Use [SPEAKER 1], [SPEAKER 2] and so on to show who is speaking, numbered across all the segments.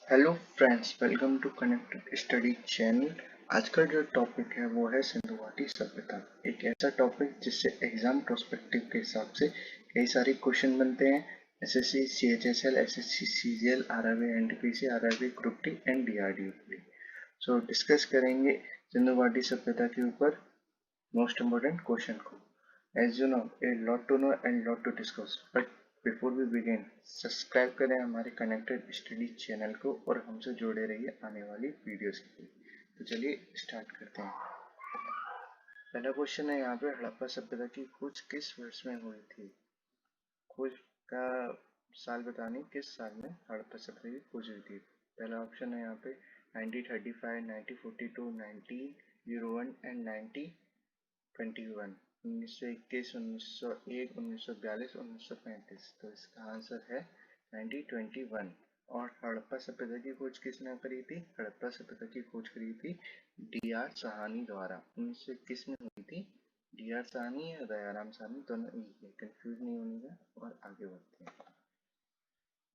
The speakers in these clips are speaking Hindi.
[SPEAKER 1] Hello friends, welcome to connected study channel. आज का जो टॉपिक है वो है सिंधु घाटी सभ्यता। एक ऐसा टॉपिक जिससे एग्जाम प्रोस्पेक्टिव के हिसाब से कई सारे क्वेश्चन बनते हैं। SSC, CHSL, SSC, CGL, RRB, NTPC, RRB group D and DRDO के लिए। सो डिस्कस करेंगे सिंधु घाटी सभ्यता के ऊपर मोस्ट इम्पोर्टेंट क्वेश्चन को। As you know, a lot to know and lot to discuss. But before we begin, subscribe करें हमारे कनेक्टेड स्टडी चैनल को और हमसे जुड़े रहिए आने वाली वीडियोस के लिए। तो चलिए स्टार्ट करते हैं। पहला क्वेश्चन है यहाँ पे, हड़प्पा सभ्यता की खोज किस वर्ष में हुई थी? खोज का साल बतानी, किस साल में हड़प्पा सभ्यता की खोज हुई थी? पहला ऑप्शन है यहाँ पे 1935, 1942, 1901 एंड 1921। 1921, 1901, 1942, 1935। तो इसका आंसर है 1921। और हड़प्पा सभ्यता की खोज किसने करी थी? हड़प्पा सभ्यता की खोज करी थी डी.आर. साहनी द्वारा। 1921 में हुई थी। डी.आर. साहनी या दयाराम साहनी, दोनों एक है, कंफ्यूज नहीं होने का। और आगे बढ़ते हैं।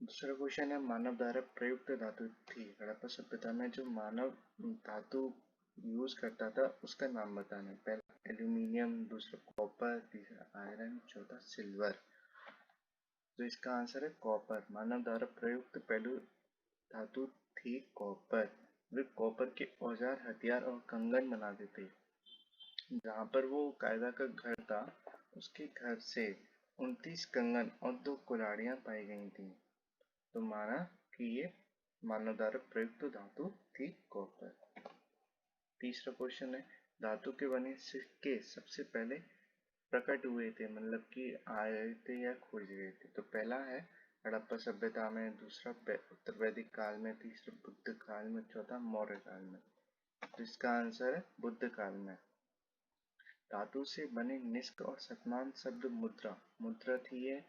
[SPEAKER 1] दूसरा क्वेश्चन है, मानव द्वारा प्रयुक्त धातु थी। हड़प्पा सभ्यता में जो मानव धातु यूज करता था उसका नाम बताना है। पहला एल्यूमिनियम, दूसरा कॉपर, तीसरा आयरन, चौथा सिल्वर। तो इसका आंसर है कॉपर। मानव द्वारा प्रयुक्त पहली धातु थी कॉपर। वे कॉपर के औजार, हथियार और कंगन बनाते थे। जहाँ पर वो कायदा का घर था, उसके घर से 29 कंगन और 2 कुल्हाड़ियां पाई गई थी। तो माना कि ये मानव द्वारा प्रयुक्त धातु थी कॉपर। तीसरा क्वेश्चन है, धातु के बने सिक्के सबसे पहले प्रकट हुए थे, मतलब कि आए थे या खोजे गए थे? तो पहला है हड़प्पा सभ्यता में, दूसरा उत्तर वैदिक काल में, तीसरा बुद्ध काल में, चौथा मौर्य काल में। तो इसका आंसर है बुद्ध काल में। धातु से बने निष्क और शतमान शब्द मुद्रा, मुद्रा थी ये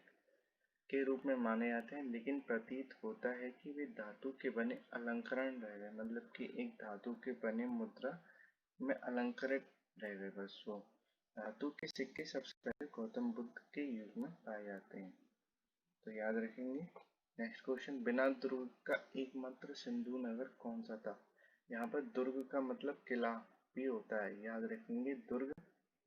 [SPEAKER 1] के रूप में माने जाते हैं, लेकिन प्रतीत होता है कि वे धातु के बने अलंकरण रह गए, मतलब कि एक धातु के बने मुद्रा में अलंकरित रह गए बस वो। धातु के सिक्के सबसे पहले गौतम बुद्ध के युग में पाए जाते हैं, तो याद रखेंगे। नेक्स्ट क्वेश्चन, बिना दुर्ग का एकमात्र सिंधु नगर कौन सा था? यहाँ पर दुर्ग का मतलब किला भी होता है, याद रखेंगे। दुर्ग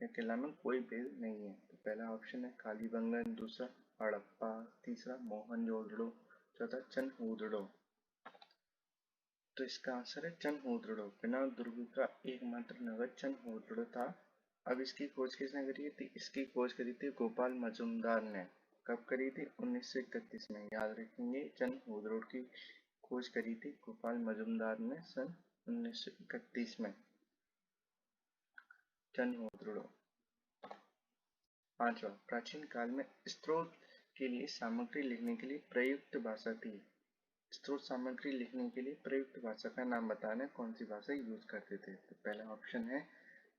[SPEAKER 1] या किला में कोई भेद नहीं है। तो पहला ऑप्शन है कालीबंगन, दूसरा हड़प्पा, तीसरा मोहनजोदड़ो, चौथा चनहूदड़ो। तो इसका आंसर है चनहूदड़ो। बिना दुर्ग का एकमात्र नगर चनहूदड़ो था। अब इसकी खोज किसने करी थी? इसकी खोज करी थी गोपाल मजुमदार ने। कब करी थी? 1931 में। याद रखेंगे, चनहूदड़ो की खोज करी थी गोपाल मजुमदार ने सन 1931 में। चनहूदड़ो। पांचवा, प्राचीन काल में स्त्रोत के लिए सामग्री लिखने के लिए प्रयुक्त भाषा थी। स्त्रोत सामग्री लिखने के लिए प्रयुक्त भाषा का नाम बताना, कौन सी भाषा यूज करते थे? तो पहला ऑप्शन है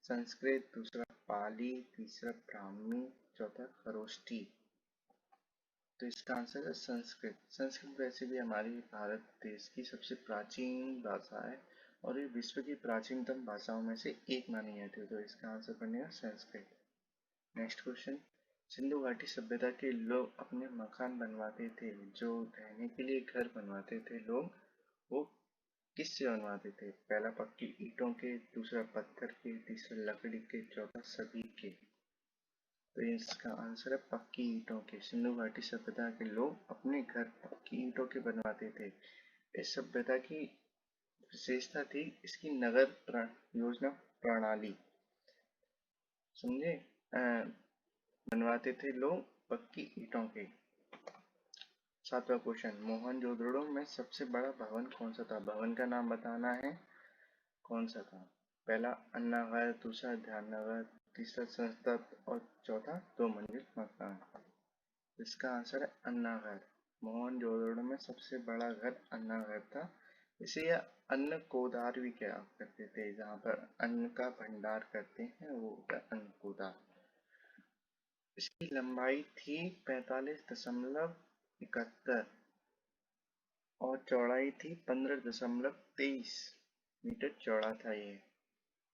[SPEAKER 1] संस्कृत, दूसरा पाली, तीसरा ब्राह्मी, चौथा खरोष्ठी। तो इसका आंसर है संस्कृत। संस्कृत वैसे भी हमारे भारत देश की सबसे प्राचीन भाषा है और ये विश्व की प्राचीनतम भाषाओं में से एक मानी जाती है, तो इसका आंसर बनेगा संस्कृत। नेक्स्ट क्वेश्चन, सिंधु घाटी सभ्यता के लोग अपने मकान बनवाते थे, जो रहने के लिए घर बनवाते थे लोग, वो किससे बनवाते थे? पहला पक्की ईंटों के, दूसरा पत्थर के, तीसरा लकड़ी के, चौथा सभी के। तो इसका आंसर है पक्की ईंटों के। सिंधु घाटी सभ्यता के लोग अपने घर पक्की ईंटों के बनवाते थे। इस सभ्यता की विशेषता थी इसकी नगर योजना प्रणाली, समझे? बनवाते थे लोग पक्की ईंटों के। सातवां क्वेश्चन, मोहनजोदड़ो में सबसे बड़ा भवन कौन सा था? भवन का नाम बताना है, कौन सा था? पहला अन्नागार, दूसरा ध्याननगर, तीसरा संसद और चौथा 2 मंजिल मकान। इसका आंसर है अन्नागार। मोहनजोदड़ो में सबसे बड़ा घर अन्नागार था। इसे यह अन्न कोदार भी कहा करते थे, जहाँ पर अन्न का भंडार करते हैं वो अन्न कोदार। इसकी लंबाई थी 45.71 और चौड़ाई थी 15.23 मीटर चौड़ा था ये।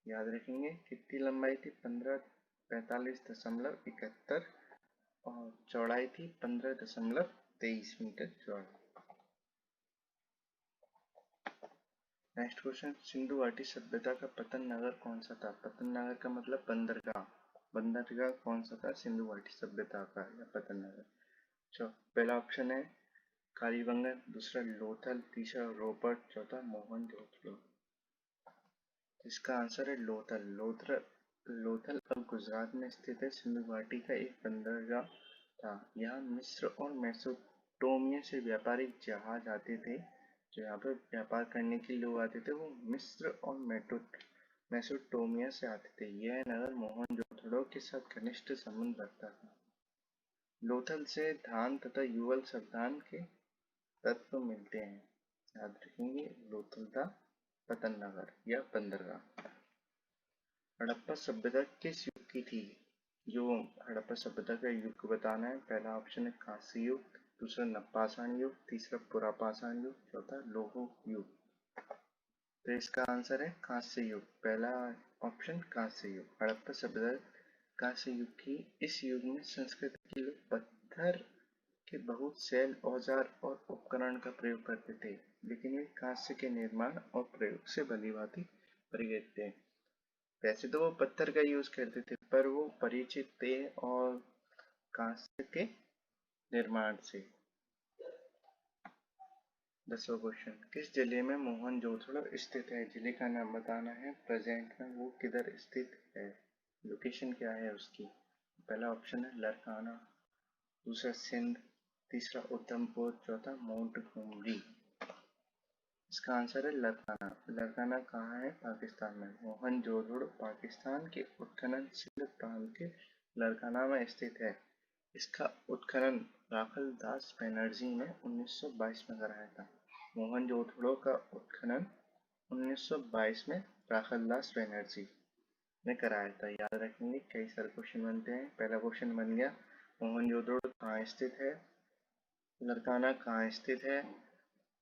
[SPEAKER 1] याद रखेंगे, कितनी लंबाई थी? 45.71 और चौड़ाई थी 15.23 मीटर चौड़ा। नेक्स्ट क्वेश्चन, सिंधु घाटी सभ्यता का पतन नगर कौन सा था? पतन नगर का मतलब बंदरगाह। बंदरगाह कौन सा था सिंधु घाटी सभ्यता का या पतन नगर? चलो, पहला ऑप्शन है कालीबंगन, दूसरा लोथल, तीसरा रोपड़, चौथा मोहनजोदड़ो। इसका आंसर है लोथल। लोथल अब गुजरात में स्थित है। सिंधु घाटी का एक बंदरगाह था। यहाँ मिस्र और मेसोपोटामिया से व्यापारिक जहाज आते थे। जो यहाँ पर व्यापार करने के लोग आते थे वो मिस्र और मेसोपोटामिया से आते थे। यह नगर मोहनजोदड़ो के साथ घनिष्ठ संबंध रखता था। लोथल से धान तथा युगल सावधान के तत्व मिलते हैं। याद रखेंगे, लोथल था पतन नगर या बंदरगाह। हड़प्पा सभ्यता किस युग की थी? जो हड़प्पा सभ्यता का युग बताना है, पहला ऑप्शन है कांस्य युग, दूसरा नवपाषाण युग, तीसरा पुरापाषाण युग, चौथा लौह युग। तो इसका आंसर है कांस्य युग। पहला ऑप्शन कांस्य युग। हड़प्पा सभ्यता कांस्य युग की। इस युग में संस्कृति के लोग पत्थर के बहुत शैल औजार और उपकरण का प्रयोग करते थे, लेकिन वे कांस्य के निर्माण और प्रयोग से भलीभांति परिचित थे। वैसे तो वो पत्थर का यूज करते थे, पर वो परिचित थे और कांस्य के निर्माण से। 10वां क्वेश्चन, किस जिले में मोहनजोदड़ो स्थित है? जिले का नाम बताना है, प्रेजेंट में वो किधर स्थित है, लोकेशन क्या है उसकी। पहला ऑप्शन है लरकाना, दूसरा सिंध, तीसरा उधमपुर, चौथा मोंटगोमरी। इसका आंसर है लरकाना। लरकाना कहाँ है? पाकिस्तान में। मोहनजोदड़ो पाकिस्तान के उत्खनन सिंध प्रांत के लरकाना में स्थित है। इसका उत्खनन राखल दास बनर्जी ने 1922 में कराया था। मोहनजोदड़ो का उत्खनन 1922 में राखल दास बनर्जी ने कराया था। याद रखेंगे, कई सारे क्वेश्चन बनते हैं। पहला क्वेश्चन बन गया, मोहनजोदड़ो कहाँ स्थित है, लरकाना कहाँ स्थित है।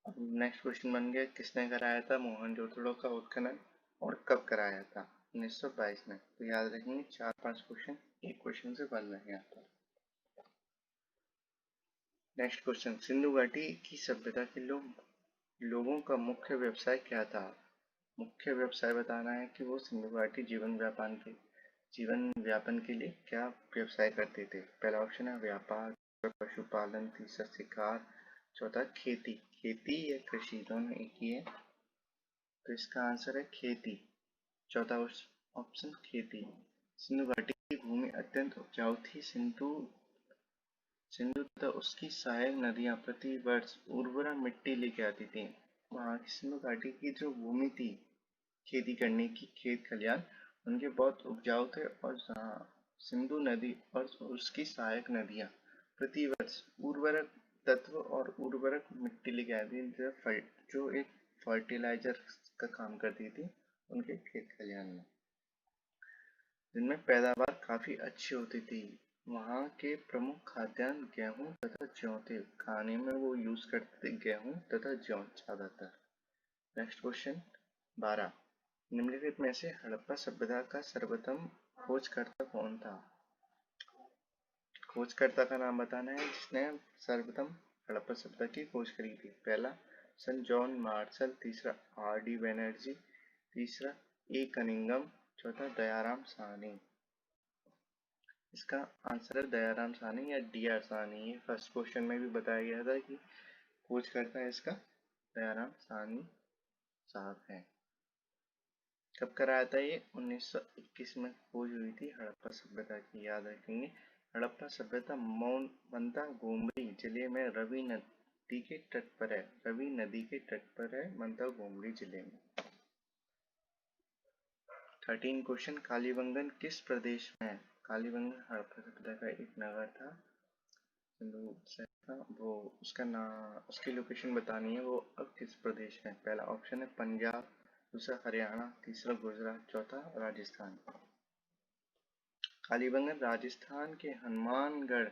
[SPEAKER 1] नेक्स्ट क्वेश्चन बन गया, किसने कराया था मोहनजोदड़ो का उत्खनन और कब कराया था? 1922 में। तो याद रखेंगे, 4-5 क्वेश्चन एक क्वेश्चन से बन रहे हैं यहाँ पर। नेक्स्ट क्वेश्चन, सिंधु घाटी की सभ्यता के लोगों का मुख्य व्यवसाय क्या था? मुख्य व्यवसाय बताना है कि वो सिंधु घाटी जीवन व्यापन के लिए क्या व्यवसाय करते थे। पहला ऑप्शन है व्यापार, पशुपालन, तीसरा शिकार, चौथा खेती या कृषि, दोनों एक ही है। तो इसका आंसर है खेती। चौथा ऑप्शन खेती। सिंधु घाटी की भूमि अत्यंत उपजाऊ थी। सिंधु तथा उसकी सहायक नदियां प्रति वर्ष उर्वरा मिट्टी लेके आती थी। वहां की सिंधु घाटी की जो भूमि थी खेती करने की, खेत खलियान उनके बहुत उपजाऊ थे, और सिंधु नदी और उसकी सहायक नदियां प्रति वर्ष उर्वरक तत्व और उर्वरक मिट्टी लेके आती थी, जो एक फर्टिलाइजर का काम करती थी उनके खेत खलियान में, जिनमें पैदावार काफी अच्छी होती थी। वहाँ के प्रमुख खाद्यान्न गेहूं तथा जौ थे। खाने में वो यूज करते थे गेहूं तथा जौ ज्यादातर। नेक्स्ट क्वेश्चन 12, निम्नलिखित में से हड़प्पा सभ्यता का सर्वप्रथम खोजकर्ता कौन था? खोजकर्ता का नाम बताना है जिसने सर्वप्रथम हड़प्पा सभ्यता की खोज करी थी। पहला सन जॉन मार्शल, तीसरा आर.डी. बनर्जी, तीसरा ए. कनिंघम, चौथा दयाराम साहनी। इसका आंसर है दयाराम साहनी या डी.आर. साहनी। ये फर्स्ट क्वेश्चन में भी बताया गया था कि खोजकर्ता इसका दयाराम साहनी साहब है। कब कराया था ये? 1921 में खोज हुई थी हड़प्पा सभ्यता की। याद रखेंगे, हड़प्पा सभ्यता मंतागोमरी जिले में रवि नदी के तट पर है। रवि नदी के तट पर है मंतागोमरी जिले में। 13 क्वेश्चन, कालीबंगन किस प्रदेश में है? कालीबंगन हड़प्पा सभ्यता का एक नगर था, वो उसकी लोकेशन बतानी है, वो अब किस प्रदेश में। पहला ऑप्शन है पंजाब, दूसरा हरियाणा, तीसरा गुजरात, चौथा राजस्थान। कालीबंगन राजस्थान के हनुमानगढ़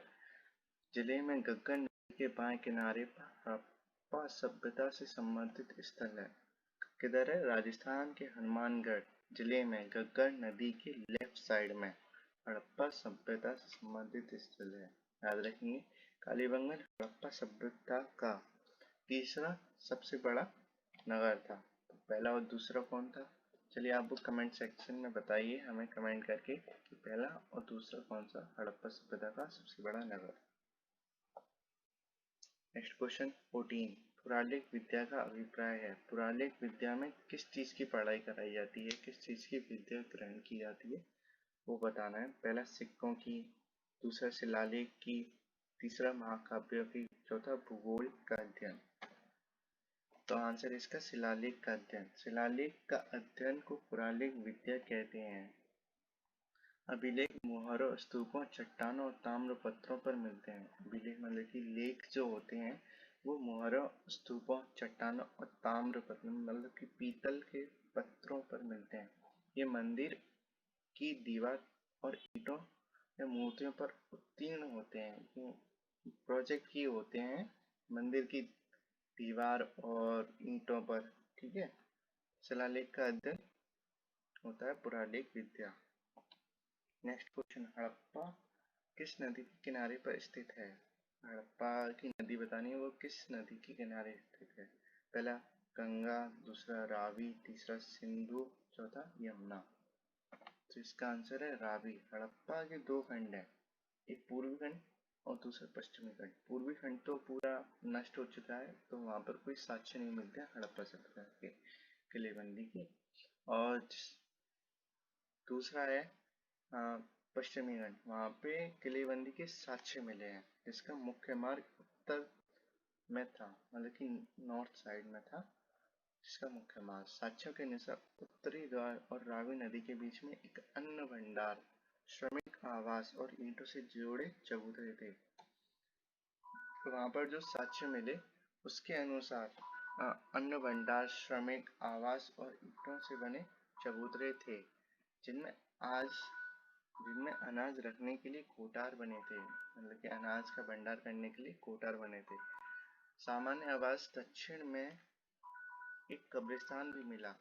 [SPEAKER 1] जिले में गग्गर नदी के बाएं किनारे पर हड़प्पा सभ्यता से संबंधित स्थल है। किधर है? राजस्थान के हनुमानगढ़ जिले में गग्गर नदी के लेफ्ट साइड में हड़प्पा सभ्यता से संबंधित स्थल है। याद रखेंगे, कालीबंगन हड़प्पा सभ्यता का तीसरा सबसे बड़ा नगर था। पहला और दूसरा कौन था? चलिए आप वो कमेंट सेक्शन में बताइए हमें कमेंट करके कि पहला और दूसरा कौन सा हड़प्पा सभ्यता का सबसे बड़ा नगर। नेक्स्ट क्वेश्चन 14, पुरालेख विद्या का अभिप्राय है। पुरालेख विद्या में किस चीज की पढ़ाई कराई जाती है, किस चीज की विद्या ग्रहण की जाती है वो बताना है। पहला सिक्कों की, दूसरा शिलालेख की, तीसरा महाकाव्यों की, चौथा भूगोल का अध्ययन। तो आंसर इसका शिलालेख का अध्ययन। शिलालेख का अध्ययन को पुरालेख विद्या कहते हैं। अभिलेख मुहारों, स्तूपों, चट्टानों और ताम्र पत्रों पर मिलते हैं। अभिलेख मतलब कि लेख जो होते हैं वो मुहारों, स्तूपों, चट्टानों और ताम्र पत्र मतलब कि पीतल के पत्रों पर मिलते हैं। ये मंदिर की दीवार और ईंटों या मूर्तियों पर उत्तीर्ण होते हैं। प्रोजेक्ट किए होते हैं मंदिर की दीवार और ईंटों पर, ठीक है। शिलालेख का अध्ययन होता है पुरालेख विद्या। नेक्स्ट क्वेश्चन, हड़प्पा किस नदी के किनारे पर स्थित है? हड़प्पा की नदी बतानी है, वो किस नदी के किनारे स्थित है। पहला गंगा, दूसरा रावी, तीसरा सिंधु, चौथा यमुना। तो इसका आंसर है रावी। हड़प्पा के दो खंड है, एक पूर्वी खंड और दूसरा पश्चिमी खंड। पूर्वी खंड तो पूरा नष्ट हो चुका है, तो वहां पर कोई साक्ष्य नहीं मिलते हड़प्पा सभ्यता के किलेबंदी की। और दूसरा है पश्चिमी घाट, वहां पे किलेबंदी के साक्ष्य मिले हैं, जिसका मुख्य मार्ग उत्तर में था, मतलब कि नॉर्थ साइड में था। जिसका मुख्य मार्ग साक्ष्यों के अनुसार उत्तरी द्वार और रावी नदी के बीच में एक अन्न भंडार, श्रमिक आवास और ईंटों से जुड़े चबूतरे थे। तो वहां पर जो साक्ष्य मिले उसके अनुसार अन्न भंडार, श्रमिक आवास और ईंटों से बने चबूतरे थे, जिनमें अनाज रखने के लिए कोठार बने थे, मतलब कि अनाज का भंडार करने के लिए कोठार बने थे। सामान्य आवास दक्षिण में एक कब्रिस्तान भी मिला।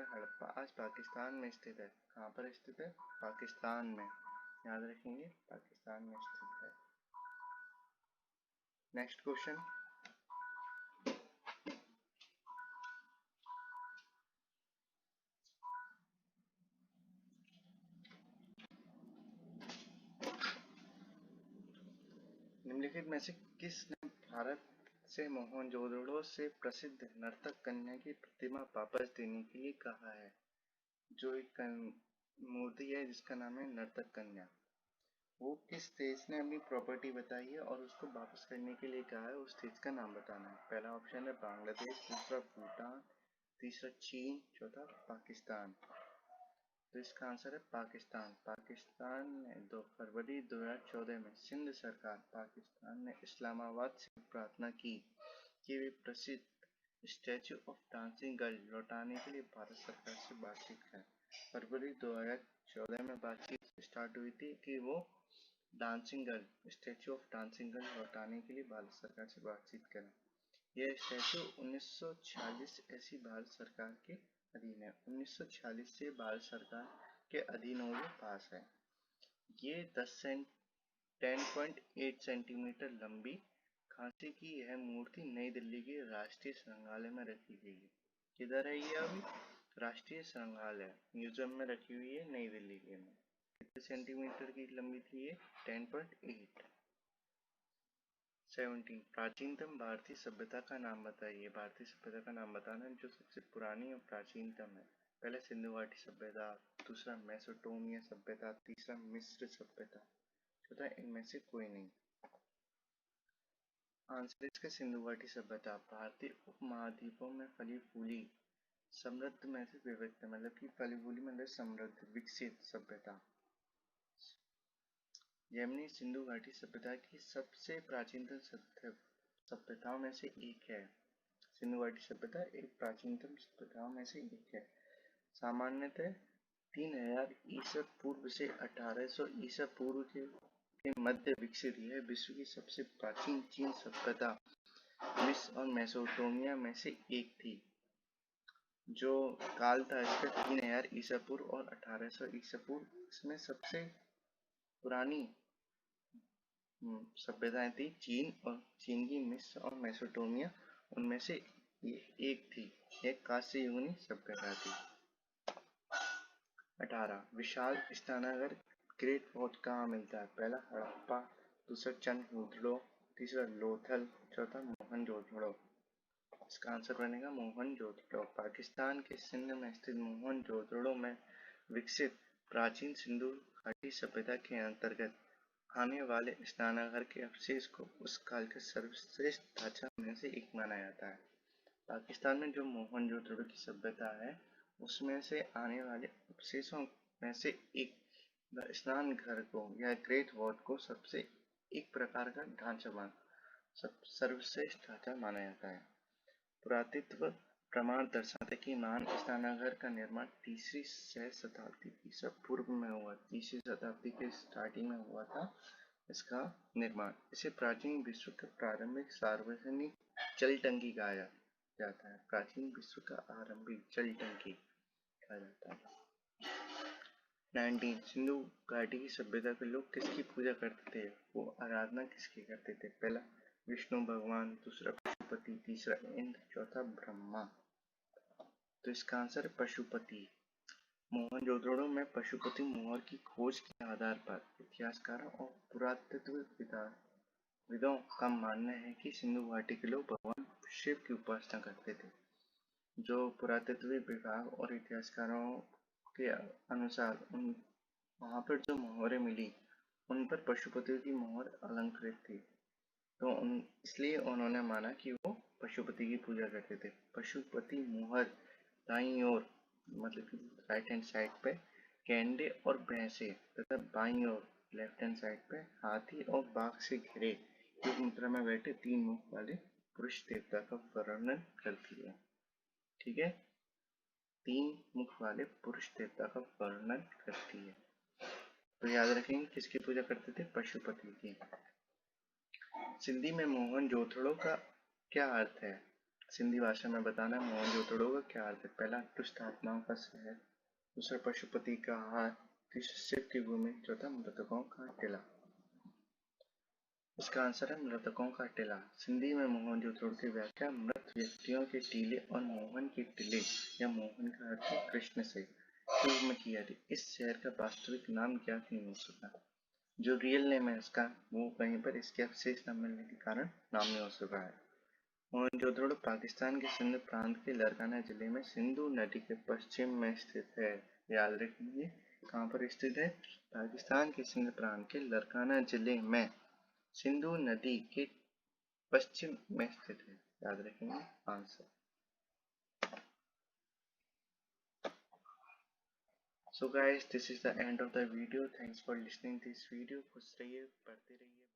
[SPEAKER 1] हड़प्पा आज पाकिस्तान में स्थित है। कहाँ पर स्थित है? पाकिस्तान में, याद रखेंगे पाकिस्तान में स्थित है। नेक्स्ट क्वेश्चन, निम्नलिखित में से किसने भारत से मोहनजोदड़ो से प्रसिद्ध नर्तक कन्या की प्रतिमा वापस देने के लिए कहा है? जो एक मूर्ति है जिसका नाम है नर्तक कन्या, वो किस देश ने अपनी प्रॉपर्टी बताई है और उसको वापस करने के लिए कहा है, उस देश का नाम बताना है। पहला ऑप्शन है बांग्लादेश, दूसरा भूटान, तीसरा चीन, चौथा पाकिस्तान। तो इसका आंसर है पाकिस्तान। पाकिस्तान ने 2 फरवरी 2014 में सिंध सरकार पाकिस्तान ने इस्लामाबाद से प्रार्थना की कि वे प्रसिद्ध स्टैच्यू ऑफ डांसिंग गर्ल लौटाने के लिए भारत सरकार से बातचीत करें। फरवरी 2014 में बातचीत स्टार्ट हुई थी कि वो dancing girl, statue of dancing girl लौटाने के लिए भारत सरकार से बातचीत करें। यह स्टैच्यू 1946 ऐसी भारत सरकार के अधीन है। 1946 से भारत सरकार के अधीन और ये पास है। ये 10.8 सेंटीमीटर लंबी खांसी की यह मूर्ति नई दिल्ली के राष्ट्रीय संग्रहालय में रखी गई है। किधर है ये? अभी राष्ट्रीय संग्रहालय म्यूजियम में रखी हुई है नई दिल्ली के में। कितने सेंटीमीटर की लंबी थी ये? 10.8। 17, प्राचीनतम भारतीय सभ्यता का नाम बताइए। भारतीय सभ्यता का नाम बताना है जो सबसे पुरानी और प्राचीनतम है। पहले सिंधु घाटी सभ्यता, दूसरा मेसोपोटामिया सभ्यता, तीसरा मिस्र सभ्यता, चौथा इनमें से कोई नहीं। आंसर इसका सिंधु घाटी सभ्यता। भारतीय उपमहाद्वीपों में फली फूली समृद्ध में से विविध, मतलब कि फली फूली मतलब समृद्ध विकसित सभ्यता। यमनी सिंधु घाटी सभ्यता की सबसे प्राचीनतम सभ्यताओं में से एक है। सिंधु घाटी सभ्यता एक प्राचीनतम सभ्यताओं में से एक है। सामान्यतः 3000 ईसा पूर्व से 1800 ईसा पूर्व के मध्य विकसित यह विश्व की सबसे प्राचीन चीन सभ्यता मिस्र और मेसोपोटामिया में से एक थी। जो काल था इसका 3000 ईसा पूर्व और 1800 ईसा पूर्व, इसमें सबसे पुरानी सभ्यताएं थी चीन की मिस्र और मेसोपोटामिया, उनमें से ये एक थी, एक कांस्य युगनी सभ्यता थी। 18 विशाल स्नानागार ग्रेट वॉच कहाँ मिलता है? पहला हड़प्पा, दूसरा चंद्रहुडलो, तीसरा लोथल, चौथा मोहनजोदड़ो। इसका आंसर बनेगा मोहनजोदड़ो। पाकिस्तान के सिंध में स्थित मोहनजोदड़ो में विकसित प्राचीन सिंधु घाटी सभ्यता के अंतर्गत आने वाले स्नानागार के अवशेष को उस काल के सर्वश्रेष्ठ ढांचा में से एक माना जाता है। पाकिस्तान में जो मोहनजोदड़ो की सभ्यता है उसमें से आने वाले अवशेषों में से एक स्नान घर को या ग्रेट वॉच को सबसे एक प्रकार का ढांचा सर्वश्रेष्ठ ढांचा माना जाता है। पुरातत्व प्रमाण दर्शाते हैं कि महान स्नानागार का निर्माण तीसरी शताब्दी ईसा पूर्व में हुआ। तीसरी शताब्दी के स्टार्टिंग में हुआ था इसका निर्माण। इसे प्राचीन विश्व का प्रारंभिक सार्वजनिक जल टंकी कहा जाता है। प्राचीन विश्व का आरंभिक जल टंकी कहा जाता है। 19 सिंधु घाटी की सभ्यता के लोग किसकी पूजा करते थे? वो आराधना किसकी करते थे? पहला विष्णु भगवान, दूसरा पशुपति, तीसरा इंद्र, चौथा ब्रह्मा। तो इसका आंसर है पशुपति। मोहनजोदड़ो में पशुपति मोहर की खोज के आधार पर इतिहासकारों और पुरातत्वविदों का मानना है कि सिंधु घाटी के लोग भगवान शिव की उपासना करते थे। जो पुरातत्व विभाग और इतिहासकारों के अनुसार वहां पर जो मोहरें मिली उन पर पशुपति की मोहर अलंकृत थी, तो इसलिए उन्होंने माना कि वो पशुपति की पूजा करते थे। पशुपति मोहर दाईं ओर मतलब कि राइट हैंड साइड पे गैंडे और भैंसे तथा बाईं ओर लेफ्ट हैंड साइड पे हाथी और बाघ से घिरे एक मुद्रा में बैठे 3 मुख वाले पुरुष देवता का वर्णन करती है। ठीक है, 3 मुख वाले पुरुष देवता का वर्णन करती है। तो याद रखेंगे किसकी पूजा करते थे? पशुपति की। सिंधी में मोहनजोदड़ो का क्या अर्थ है? सिंधी भाषा में बताना मोहनजोदड़ो का क्या अर्थ है? पहला दुष्ट आत्माओं का शहर, दूसरा पशुपति का हार, तीसरा शिव की भूमि, चौथा मृतकों का टीला। इसका आंसर है मृतकों का टीला। सिंधी में मोहनजोदड़ो की व्याख्या मृत व्यक्तियों के टीले और मोहन के टीले या मोहन का अर्थ कृष्ण से पूर्व में किया थी। इस शहर का वास्तविक नाम ज्ञात नहीं हो सका। जो रियल नेम है इसका वो कहीं पर इसके अवशेष न मिलने के कारण नाम नहीं हो सका है। मोहनजोदड़ो पाकिस्तान के सिंध प्रांत के लरकाना जिले में सिंधु नदी के पश्चिम में स्थित है। याद रखिए कहाँ पर स्थित है? पाकिस्तान के सिंध प्रांत के लरकाना जिले में सिंधु नदी के पश्चिम में स्थित है। याद रखेंगे answer. So guys, this is the end of the video. Thanks for listening this video. खुश रहिए, पढ़ते रहिए।